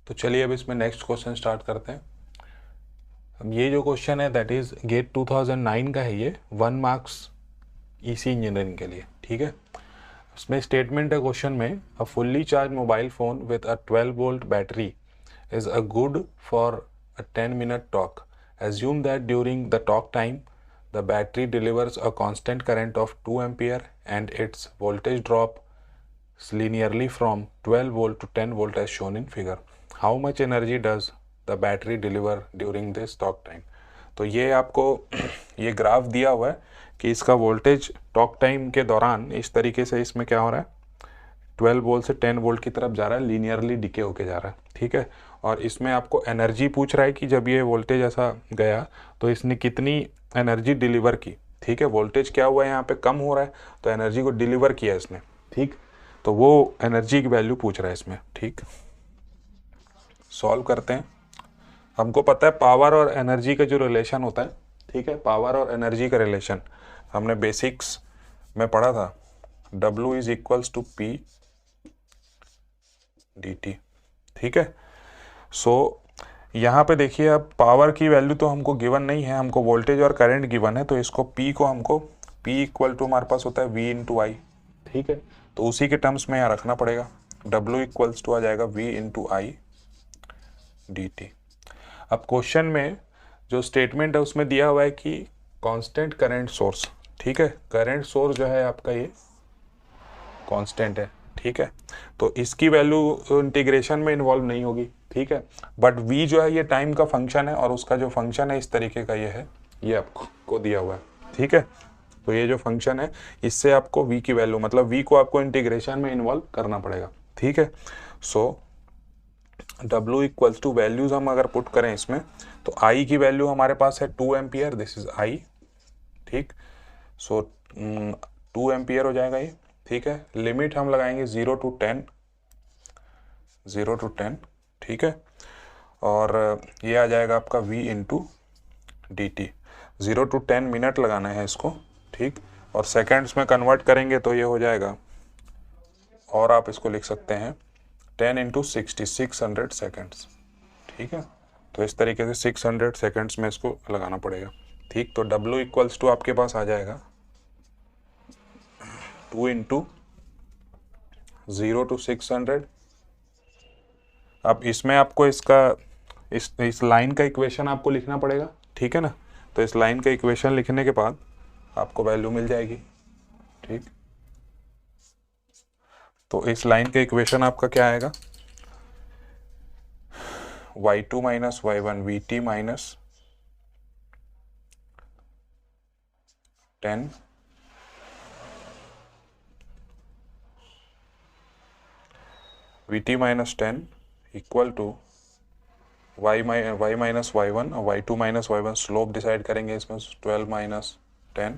तो चलिए अब इसमें नेक्स्ट क्वेश्चन स्टार्ट करते हैं। अब ये जो क्वेश्चन है दैट इज गेट 2009 का है, ये 1 मार्क्स ईसी इंजीनियरिंग के लिए, ठीक है। इसमें स्टेटमेंट है क्वेश्चन में, a fully charge mobile phone with a 12 volt battery is a good for a 10-minute talk. Assume that during the talk time, the battery delivers a constant current of 2 ampere and its voltage drops linearly from 12 volt to 10 volt as shown in figure. How much energy does the battery deliver during this talk time? तो ये आपको ये graph दिया हुआ है कि इसका voltage talk time के दौरान इस तरीके से इसमें क्या हो रहा है, 12 वोल्ट से 10 वोल्ट की तरफ जा रहा है, लीनियरली डिके होके जा रहा है, ठीक है। और इसमें आपको एनर्जी पूछ रहा है कि जब ये वोल्टेज ऐसा गया तो इसने कितनी एनर्जी डिलीवर की, ठीक है। वोल्टेज क्या हुआ है यहाँ पे, कम हो रहा है, तो एनर्जी को डिलीवर किया इसने, ठीक। तो वो एनर्जी की वैल्यू पूछ रहा है इसमें, ठीक। सॉल्व करते हैं। हमको पता है पावर और एनर्जी का जो रिलेशन होता है, ठीक है, पावर और एनर्जी का रिलेशन हमने बेसिक्स में पढ़ा था, W is equals to P dt, ठीक है। सो यहाँ पे देखिए, अब पावर की वैल्यू तो हमको गिवन नहीं है, हमको वोल्टेज और करंट गिवन है, तो इसको P को हमको P इक्वल टू हमारे पास होता है V इंटू आई, ठीक है। तो उसी के टर्म्स में यहाँ रखना पड़ेगा, W इक्वल्स टू आ जाएगा V into I D T. अब क्वेश्चन में जो स्टेटमेंट है उसमें दिया हुआ है कि कांस्टेंट करंट सोर्स, ठीक है, करंट सोर्स जो है आपका ये कांस्टेंट है, ठीक है। तो इसकी वैल्यू इंटीग्रेशन में इन्वॉल्व नहीं होगी, ठीक है। बट v जो है ये टाइम का फंक्शन है और उसका जो फंक्शन है इस तरीके का ये है, ये आपको दिया हुआ है, ठीक है। तो ये जो फंक्शन है इससे आपको v की वैल्यू, मतलब v को आपको इंटीग्रेशन में इन्वॉल्व करना पड़ेगा, ठीक है। सो w इक्वल्स टू वैल्यूज हम अगर पुट करें इसमें, तो i की वैल्यू हमारे पास है 2 एम्पियर, दिस इज i, ठीक। सो 2 एम्पियर हो जाएगा ये, ठीक है। लिमिट हम लगाएंगे 0 टू 10, 0 टू 10, ठीक है। और ये आ जाएगा आपका v into D T. 0 to 10 minute लगाना है इसको, ठीक। और सेकेंड्स में कन्वर्ट करेंगे तो ये हो जाएगा, और आप इसको लिख सकते हैं 10 इंटू 60, 600 सेकेंड्स, ठीक है। तो इस तरीके से 600 सेकेंड्स में इसको लगाना पड़ेगा, ठीक। तो w इक्वल्स टू आपके पास आ जाएगा 2 इंटू 0 टू 600। अब इसमें आपको इसका इस लाइन का इक्वेशन आपको लिखना पड़ेगा, ठीक है ना। तो इस लाइन का इक्वेशन लिखने के बाद आपको वैल्यू मिल जाएगी, ठीक। तो इस लाइन का इक्वेशन आपका क्या आएगा, y2 minus y1 vt minus 10 vt minus 10 equal to y minus y1 और y2 minus y1, slope decide करेंगे इसमें 12 माइनस 10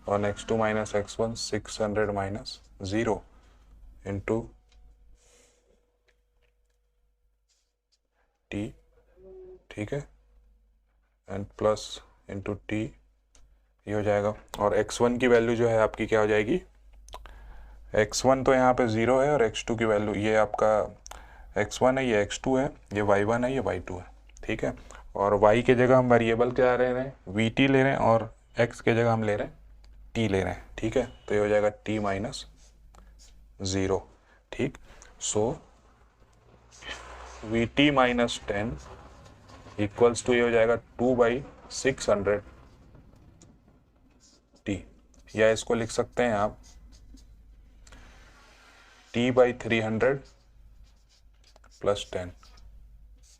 और x2 minus x1 600 minus 0 into t, ठीक है, एंड प्लस इंटू टी, ये हो जाएगा। और x1 की वैल्यू जो है आपकी क्या हो जाएगी, x1 तो यहाँ पे 0 है और x2 की वैल्यू, ये आपका x1 है, ये x2 है, ये y1 है, ये y2 है, ठीक है। और y के जगह हम वेरिएबल क्या ले रहे हैं, vt ले रहे हैं, और x के जगह हम ले रहे हैं t ले रहे हैं, ठीक है। तो ये हो जाएगा t माइनस 0, ठीक। सो vt माइनस 10 इक्वल्स टू ये हो जाएगा 2/600 t, या इसको लिख सकते हैं आप t/300 प्लस 10।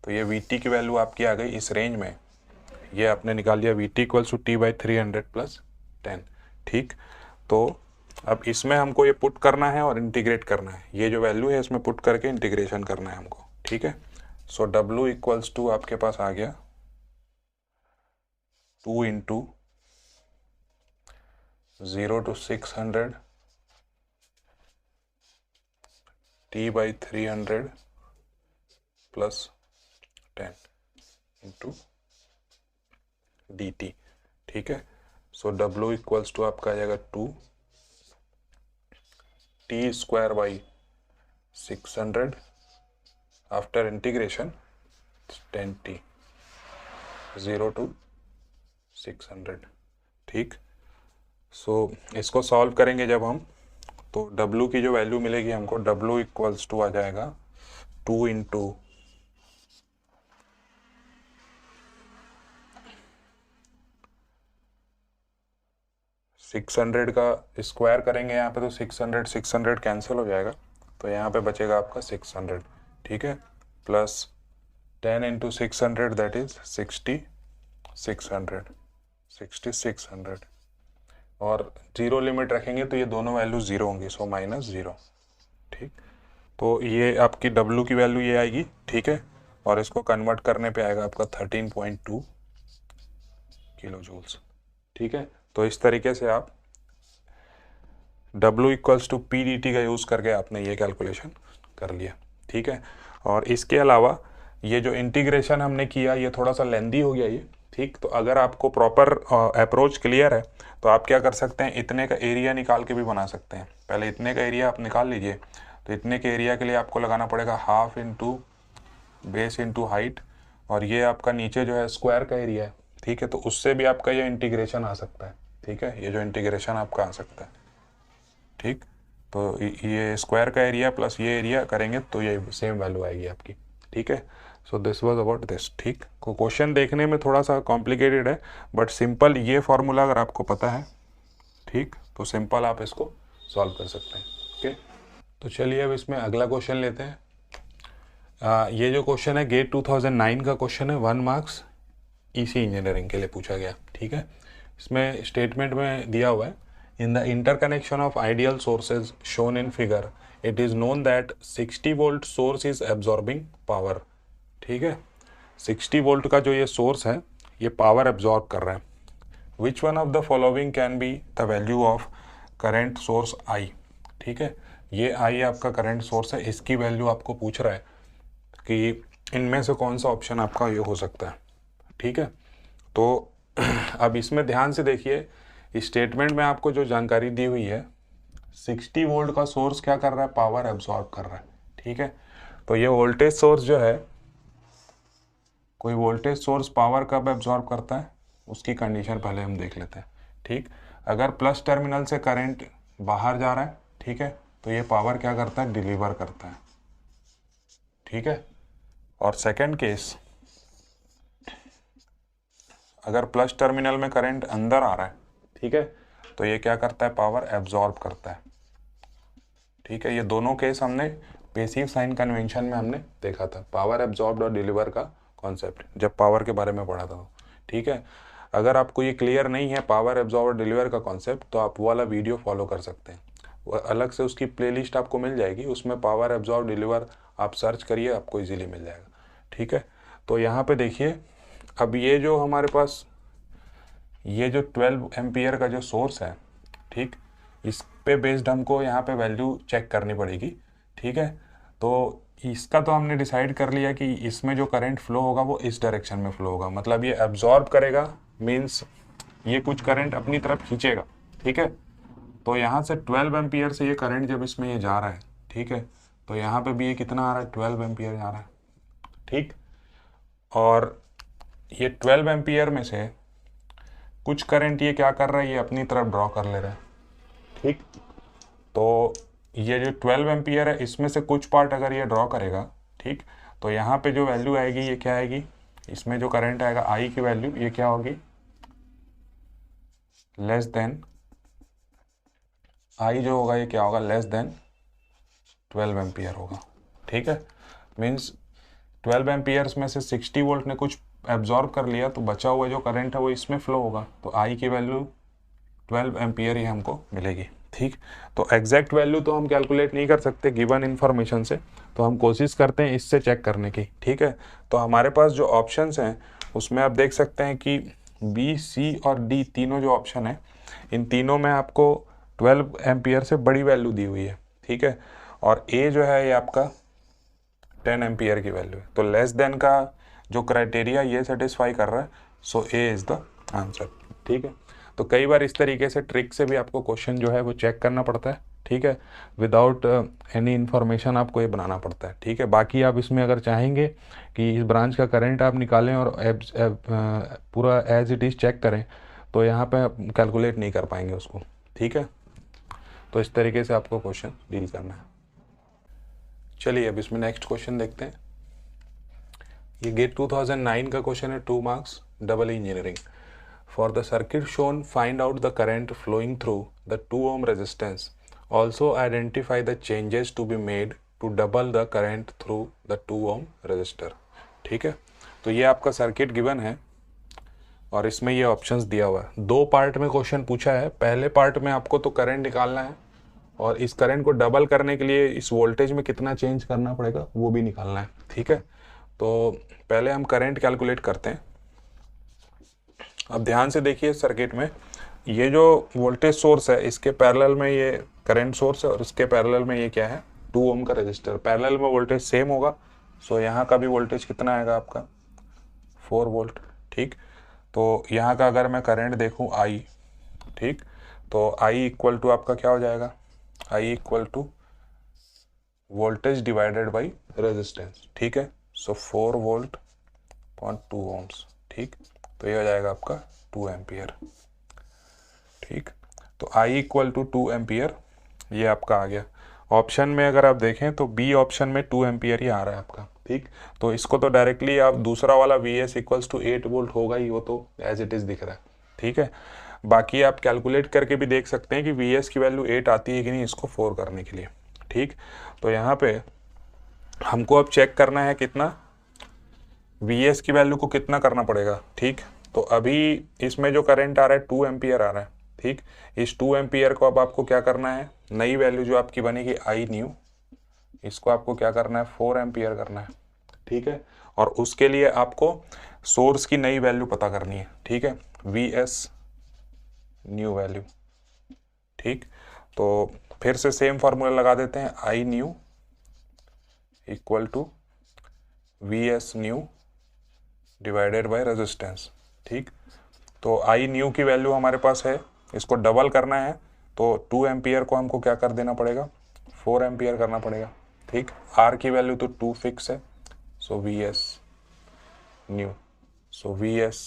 तो ये vt की वैल्यू आपकी आ गई इस रेंज में, ये आपने निकाल लिया vt equals to t/300 plus 10, ठीक। तो अब इसमें हमको ये पुट करना है और इंटीग्रेट करना है, ये जो वैल्यू है इसमें पुट करके इंटीग्रेशन करना है हमको, ठीक है। सो w इक्वल्स टू आपके पास आ गया 2 into 0 to 600 t/300 plus 10 into dt। ठीक है, सो W इक्वल्स टू आपका आ जाएगा 2 t square by 600 after integration 10t 0 to 600। ठीक, सो इसको सॉल्व करेंगे जब हम, तो W की जो वैल्यू मिलेगी हमको, W इक्वल्स टू आ जाएगा 2 इंटू 600 का स्क्वायर करेंगे यहाँ पे तो 600 कैंसिल हो जाएगा, तो यहाँ पे बचेगा आपका 600। ठीक है, प्लस 10 इंटू 600 दैट इज 6600 और जीरो लिमिट रखेंगे तो ये दोनों वैल्यू ज़ीरो होंगी, सो -0। ठीक, तो ये आपकी W की वैल्यू ये आएगी। ठीक है, और इसको कन्वर्ट करने पे आएगा आपका 13.2 किलो जूल्स। ठीक है, तो इस तरीके से आप W equals to P D T का यूज़ करके आपने ये कैलकुलेशन कर लिया। ठीक है, और इसके अलावा ये जो इंटीग्रेशन हमने किया ये थोड़ा सा लेंदी हो गया ये। ठीक, तो अगर आपको प्रॉपर अप्रोच क्लियर है तो आप क्या कर सकते हैं, इतने का एरिया निकाल के भी बना सकते हैं। पहले इतने का एरिया आप निकाल लीजिए, तो इतने के एरिया के लिए आपको लगाना पड़ेगा half into base into height, और ये आपका नीचे जो है स्क्वायर का एरिया है। ठीक है, तो उससे भी आपका ये इंटीग्रेशन आ सकता है। ठीक है, ये जो इंटीग्रेशन आपका आ सकता है। ठीक, तो ये स्क्वायर का एरिया प्लस ये एरिया करेंगे तो ये सेम वैल्यू आएगी आपकी। ठीक है, so this was about this. ठीक, को क्वेश्चन देखने में थोड़ा सा कॉम्प्लिकेटेड है, बट सिंपल ये फॉर्मूला अगर आपको पता है, ठीक, तो सिंपल आप इसको सॉल्व कर सकते हैं। ओके, तो चलिए अब इसमें अगला क्वेश्चन लेते हैं। ये जो क्वेश्चन है गेट 2009 का क्वेश्चन है, 1 मार्क्स ईसी इंजीनियरिंग के लिए पूछा गया। ठीक है, इसमें स्टेटमेंट में दिया हुआ है, in the interconnection of ideal sources shown in figure it is known that 60 volt source is absorbing power. ठीक है, 60 वोल्ट का जो ये सोर्स है ये पावर एब्जॉर्ब कर रहा है। Which one of the following can be the value of current source I. ठीक है, ये आई आपका करंट सोर्स है, इसकी वैल्यू आपको पूछ रहा है कि इनमें से कौन सा ऑप्शन आपका ये हो सकता है। ठीक है, तो अब इसमें ध्यान से देखिए, इस स्टेटमेंट में आपको जो जानकारी दी हुई है, 60 वोल्ट का सोर्स क्या कर रहा है, पावर एब्जॉर्ब कर रहा है। ठीक है, तो ये वोल्टेज सोर्स जो है, कोई वोल्टेज सोर्स पावर कब एब्जॉर्ब करता है उसकी कंडीशन पहले हम देख लेते हैं। ठीक, अगर प्लस टर्मिनल से करंट बाहर जा रहा है, ठीक है, तो ये पावर क्या करता है, डिलीवर करता है। ठीक है, और सेकंड केस, अगर प्लस टर्मिनल में करंट अंदर आ रहा है, ठीक है, तो ये क्या करता है, पावर एब्जॉर्ब करता है। ठीक है, ये दोनों केस हमने पैसिव साइन कन्वेंशन में हमने देखा था, पावर एब्जॉर्ब्ड और डिलीवर का कॉन्सेप्ट, जब पावर के बारे में पढ़ा था। ठीक है, अगर आपको ये क्लियर नहीं है पावर एब्जॉर्ब और डिलीवर का कॉन्सेप्ट, तो आप वो वाला वीडियो फॉलो कर सकते हैं, वो अलग से उसकी प्लेलिस्ट आपको मिल जाएगी, उसमें पावर एब्जॉर्ब डिलीवर आप सर्च करिए, आपको इजीली मिल जाएगा। ठीक है, तो यहाँ पे देखिए, अब ये जो हमारे पास ये जो 12 एम्पियर का जो सोर्स है, ठीक, इस पे बेस्ड हमको यहाँ पे वैल्यू चेक करनी पड़ेगी। ठीक है, तो इसका तो हमने डिसाइड कर लिया कि इसमें जो करंट फ्लो होगा वो इस डायरेक्शन में फ्लो होगा, मतलब ये एब्जॉर्ब करेगा, मीन्स ये कुछ करंट अपनी तरफ खींचेगा। ठीक है, तो यहाँ से 12 एम्पियर से ये करंट जब इसमें ये जा रहा है, ठीक है, तो यहाँ पे भी ये कितना आ रहा है, 12 एम्पियर जा रहा है। ठीक, और ये 12 एम्पियर में से कुछ करंट ये क्या कर रहा है, ये अपनी तरफ ड्रॉ कर ले रहा है। ठीक, तो ये जो 12 एम्पियर है इसमें से कुछ पार्ट अगर ये ड्रॉ करेगा, ठीक, तो यहाँ पे जो वैल्यू आएगी ये क्या आएगी, इसमें जो करंट आएगा आई की वैल्यू ये क्या होगी, लेस देन आई जो होगा ये क्या होगा, लेस देन 12 एम्पियर होगा। ठीक है, मीन्स 12 एम्पियर्स में से 60 वोल्ट ने कुछ एब्जॉर्ब कर लिया, तो बचा हुआ जो करंट है वो इसमें फ्लो होगा, तो आई की वैल्यू 12 एम्पियर ही हमको मिलेगी। ठीक, तो एग्जैक्ट वैल्यू तो हम कैलकुलेट नहीं कर सकते गिवन इन्फॉर्मेशन से, तो हम कोशिश करते हैं इससे चेक करने की। ठीक है, तो हमारे पास जो ऑप्शंस हैं उसमें आप देख सकते हैं कि बी, सी और डी तीनों जो ऑप्शन है, इन तीनों में आपको 12 एम्पियर से बड़ी वैल्यू दी हुई है। ठीक है, और ए जो है ये आपका 10 एम्पियर की वैल्यू है, तो लेस देन का जो क्राइटेरिया ये सेटिस्फाई कर रहा है, सो ए इज़ द आंसर। ठीक है, तो कई बार इस तरीके से ट्रिक से भी आपको क्वेश्चन जो है वो चेक करना पड़ता है। ठीक है, विदाउट एनी इन्फॉर्मेशन आपको ये बनाना पड़ता है। ठीक है, बाकी आप इसमें अगर चाहेंगे कि इस ब्रांच का करंट आप निकालें और पूरा एज इट इज़ चेक करें, तो यहाँ पे आप कैलकुलेट नहीं कर पाएंगे उसको। ठीक है, तो इस तरीके से आपको क्वेश्चन डील करना है। चलिए अब इसमें नेक्स्ट क्वेश्चन देखते हैं। ये गेट 2009 का क्वेश्चन है, 2 marks, double engineering. For the circuit shown, find out the current flowing through the 2 ohm resistance. Also identify the changes to be made to double the current through the 2 ohm resistor. ठीक है, तो ये आपका circuit given है और इसमें ये options दिया हुआ है। 2 पार्ट में क्वेश्चन पूछा है। पहले पार्ट में आपको तो करंट निकालना है और इस करंट को डबल करने के लिए इस वोल्टेज में कितना चेंज करना पड़ेगा वो भी निकालना है। ठीक है, तो पहले हम करंट कैलकुलेट करते हैं। अब ध्यान से देखिए सर्किट में, ये जो वोल्टेज सोर्स है इसके पैरेलल में ये करंट सोर्स है और इसके पैरेलल में ये क्या है, 2 ओम का रेजिस्टर। पैरेलल में वोल्टेज सेम होगा, सो यहाँ का भी वोल्टेज कितना आएगा आपका, 4 वोल्ट। ठीक, तो यहाँ का अगर मैं करंट देखूँ आई, ठीक, तो आई इक्वल टू आपका क्या हो जाएगा, I equal to voltage divided by resistance. ठीक है, सो 4 वोल्ट अपॉन 2 ओम्स। ठीक, तो ये हो जाएगा आपका 2 एम्पियर। ठीक, तो I इक्वल टू 2 एम्पियर ये आपका आ गया। ऑप्शन में अगर आप देखें तो बी ऑप्शन में 2 एम्पियर ही आ रहा है आपका। ठीक, तो इसको तो डायरेक्टली आप दूसरा वाला VS इक्वल्स टू 8 वोल्ट होगा ही, वो तो एज इट इज़ दिख रहा है। ठीक है, बाकी आप कैलकुलेट करके भी देख सकते हैं कि VS की वैल्यू 8 आती है कि नहीं इसको 4 करने के लिए। ठीक, तो यहाँ पे हमको अब चेक करना है कितना, VS की वैल्यू को कितना करना पड़ेगा। ठीक, तो अभी इसमें जो करंट आ रहा है 2 एम्पियर आ रहा है। ठीक, इस 2 एम्पियर को अब आपको क्या करना है, नई वैल्यू जो आपकी बनेगी आई न्यू, इसको आपको क्या करना है, 4 एम्पियर करना है। ठीक है, और उसके लिए आपको सोर्स की नई वैल्यू पता करनी है। ठीक है, VS न्यू वैल्यू। ठीक, तो फिर से सेम फार्मूला लगा देते हैं, I nu equal to VS nu divided by resistance. ठीक, तो आई न्यू की वैल्यू हमारे पास है, इसको डबल करना है तो 2 एम्पियर को हमको क्या कर देना पड़ेगा, 4 एम्पियर करना पड़ेगा। ठीक, आर की वैल्यू तो 2 फिक्स है, so VS nu, so VS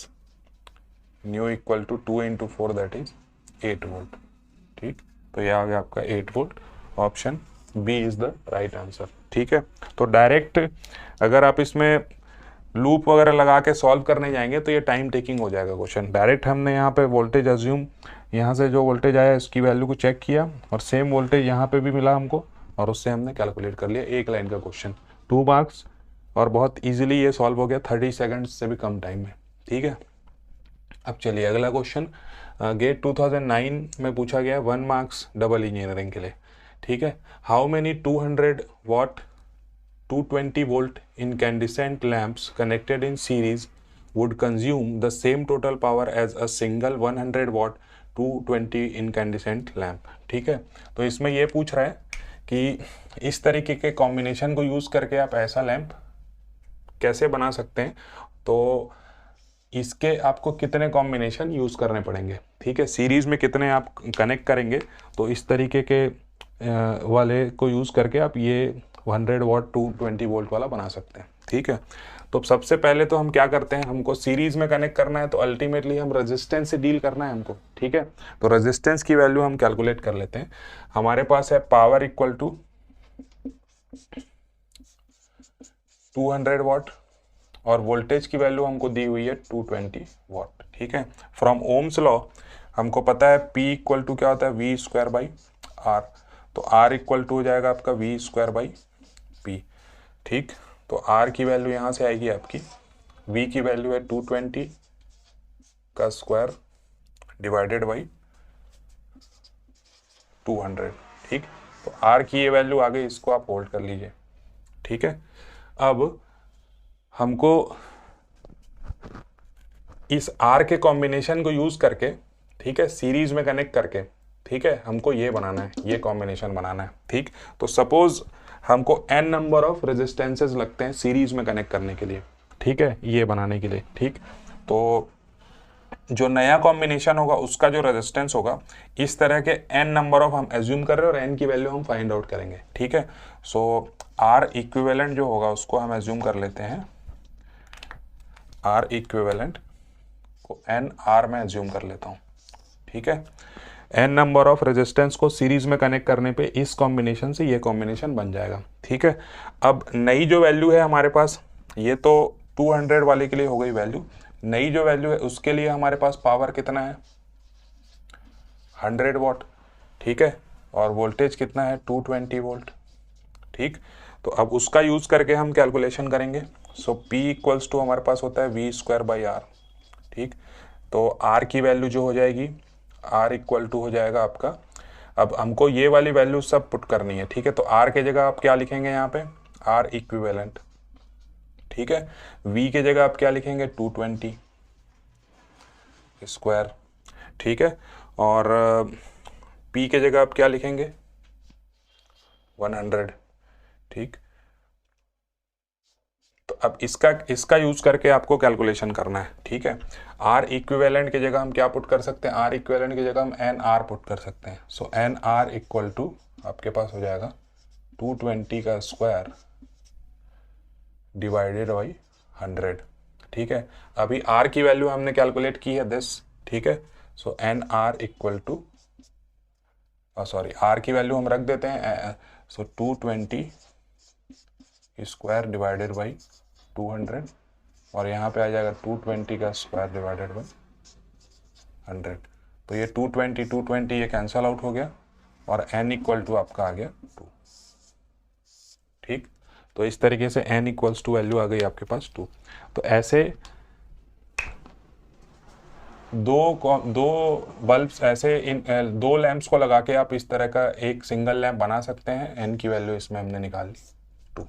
nu equal to 2 into 4 that is 8 volt. ठीक, तो यह आ गया आपका 8 volt. Option B is the right answer. ठीक है, तो डायरेक्ट अगर आप इसमें लूप वगैरह लगा के सॉल्व करने जाएंगे तो ये टाइम टेकिंग हो जाएगा क्वेश्चन। डायरेक्ट हमने यहाँ पे वोल्टेज अज्यूम, यहाँ से जो वोल्टेज आया इसकी वैल्यू को चेक किया और सेम वोल्टेज यहाँ पे भी मिला हमको और उससे हमने कैलकुलेट कर लिया। एक लाइन का क्वेश्चन, 2 मार्क्स, और बहुत ईजिली ये सॉल्व हो गया 30 सेकेंड्स से भी कम टाइम में। ठीक है, अब चलिए अगला क्वेश्चन गेट 2009 में पूछा गया, 1 मार्क्स डबल इंजीनियरिंग के लिए। ठीक है, how many 200 watt 220 volt incandescent lamps connected in series would consume the same total power as a single 100 watt 220 incandescent lamp। ठीक है, तो इसमें ये पूछ रहा है कि इस तरीके के कॉम्बिनेशन को यूज़ करके आप ऐसा लैंप कैसे बना सकते हैं, तो इसके आपको कितने कॉम्बिनेशन यूज़ करने पड़ेंगे। ठीक है, सीरीज़ में कितने आप कनेक्ट करेंगे, तो इस तरीके के वाले को यूज़ करके आप ये 100 वाट 220 वोल्ट वाला बना सकते हैं। ठीक है, तो सबसे पहले तो हम क्या करते हैं, हमको सीरीज में कनेक्ट करना है तो अल्टीमेटली हम रेजिस्टेंस से डील करना है हमको। ठीक है, तो रेजिस्टेंस की वैल्यू हम कैलकुलेट कर लेते हैं। हमारे पास है पावर इक्वल टू 200 वाट और वोल्टेज की वैल्यू हमको दी हुई है 220 वाट। ठीक है, फ्रॉम ओम्स लॉ हमको पता है P इक्वल टू क्या होता है, V स्क्वायर बाई R, तो R इक्वल टू हो जाएगा आपका V स्क्वायर बाई P। ठीक, तो R की वैल्यू यहाँ से आएगी आपकी, V की वैल्यू है 220 का स्क्वायर डिवाइडेड बाई 200। ठीक, तो R की ये वैल्यू आ गई, इसको आप होल्ड कर लीजिए। ठीक है, अब हमको इस R के कॉम्बिनेशन को यूज करके, ठीक है, सीरीज में कनेक्ट करके, ठीक है, हमको ये बनाना है, ये कॉम्बिनेशन बनाना है। ठीक, तो सपोज हमको n नंबर ऑफ रेजिस्टेंसेस लगते हैं सीरीज में कनेक्ट करने के लिए। ठीक है, ये बनाने के लिए। ठीक, तो जो नया कॉम्बिनेशन होगा उसका जो रेजिस्टेंस होगा, इस तरह के n नंबर ऑफ हम एज्यूम कर रहे हैं और n की वैल्यू हम फाइंड आउट करेंगे, ठीक है। सो R इक्विवेलेंट जो होगा उसको हम एज्यूम कर लेते हैं, R इक्विवेलेंट को n R में एज्यूम कर लेता हूँ, ठीक है। n नंबर ऑफ रेजिस्टेंस को सीरीज में कनेक्ट करने पे इस कॉम्बिनेशन से ये कॉम्बिनेशन बन जाएगा, ठीक है। अब नई जो वैल्यू है हमारे पास, ये तो 200 वाले के लिए हो गई वैल्यू, नई जो वैल्यू है उसके लिए हमारे पास पावर कितना है 100 वॉट, ठीक है, और वोल्टेज कितना है 220 वोल्ट, ठीक। तो अब उसका यूज करके हम कैलकुलेशन करेंगे। सो P इक्वल्स टू हमारे पास होता है V²/R, ठीक। तो R की वैल्यू जो हो जाएगी, R इक्वल टू हो जाएगा आपका, अब हमको ये वाली वैल्यू सब पुट करनी है, ठीक है। तो R के जगह आप क्या लिखेंगे यहाँ पे, R इक्विवेलेंट, ठीक है। V के जगह आप क्या लिखेंगे 220 स्क्वायर, ठीक है। और P के जगह आप क्या लिखेंगे 100, ठीक। तो अब इसका यूज करके आपको कैलकुलेशन करना है, ठीक है। R इक्विवेलेंट की जगह हम क्या पुट कर सकते हैं, R इक्विवेलेंट की जगह हम NR पुट कर सकते हैं। सो NR इक्वल टू आपके पास हो जाएगा 220 का स्क्वायर डिवाइडेड बाई 100, ठीक है। अभी R की वैल्यू हमने कैलकुलेट की है 10, ठीक है। So NR equal to sorry R की वैल्यू हम रख देते हैं, सो 220 स्क्वायर डिवाइडेड बाई 200, और यहाँ पे आ जाएगा 220 का स्क्वायर डिवाइडेड बाई 100। तो ये 220 ये कैंसल आउट हो गया और n इक्वल टू आपका आ गया 2, ठीक। तो इस तरीके से n इक्वल्स टू वैल्यू आ गई आपके पास 2। तो ऐसे दो बल्ब्स ऐसे इन दो लैंप्स को लगा के आप इस तरह का एक सिंगल लैंप बना सकते हैं। n की वैल्यू इसमें हमने निकाल ली 2,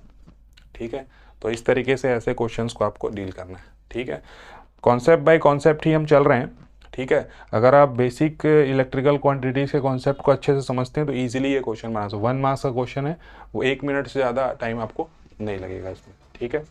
ठीक है। तो इस तरीके से ऐसे क्वेश्चंस को आपको डील करना है, ठीक है। कॉन्सेप्ट बाय कॉन्सेप्ट ही हम चल रहे हैं, ठीक है। अगर आप बेसिक इलेक्ट्रिकल क्वांटिटीज के कॉन्सेप्ट को अच्छे से समझते हैं तो इजीली ये क्वेश्चन बना सकते। 1 मार्क्स का क्वेश्चन है, वो 1 मिनट से ज़्यादा टाइम आपको नहीं लगेगा इसमें, ठीक है।